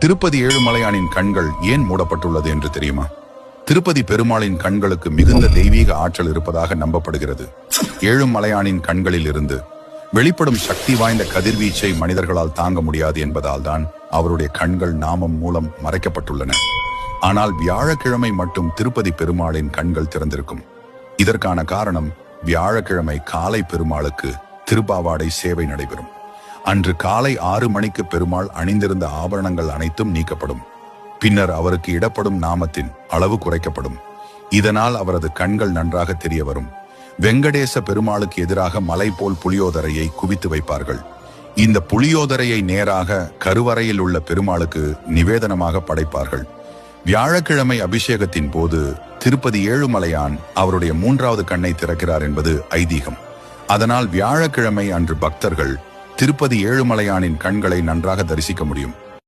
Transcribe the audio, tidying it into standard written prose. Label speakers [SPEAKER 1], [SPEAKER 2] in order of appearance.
[SPEAKER 1] திருப்பதி ஏழுமலையானின் கண்கள் ஏன் மூடப்பட்டுள்ளது என்று தெரியுமா? திருப்பதி பெருமாளின் கண்களுக்கு மிகுந்த தெய்வீக ஆற்றல் இருப்பதாக நம்பப்படுகிறது. ஏழுமலையானின் கண்களில் இருந்து வெளிப்படும் சக்தி வாய்ந்த கதிர்வீச்சை மனிதர்களால் தாங்க முடியாது என்பதால் தான் அவருடைய கண்கள் நாமம் மூலம் மறைக்கப்பட்டுள்ளன. ஆனால் வியாழக்கிழமை மட்டும் திருப்பதி பெருமாளின் கண்கள் திறந்திருக்கும். இதற்கான காரணம், வியாழக்கிழமை காலை பெருமாளுக்கு திருப்பாவாடை சேவை நடைபெறும். அன்று காலை 6 மணிக்கு பெருமாள் அணிந்திருந்த ஆபரணங்கள் அனைத்தும் நீக்கப்படும். பின்னர் அவருக்கு இடப்படும் நாமத்தின் அளவு குறைக்கப்படும். இதனால் அவரது கண்கள் நன்றாக தெரிய வரும். வெங்கடேச பெருமாளுக்கு எதிராக மலை போல் புளியோதரையை குவித்து வைப்பார்கள். இந்த புளியோதரையை நேராக கருவறையில் உள்ள பெருமாளுக்கு நிவேதனமாக படைப்பார்கள். வியாழக்கிழமை அபிஷேகத்தின் போது திருப்பதி ஏழுமலையான் அவருடைய 3வது கண்ணை திறக்கிறார் என்பது ஐதீகம். அதனால் வியாழக்கிழமை அன்று பக்தர்கள் திருப்பதி ஏழுமலையானின் கண்களை நன்றாக தரிசிக்க முடியும்.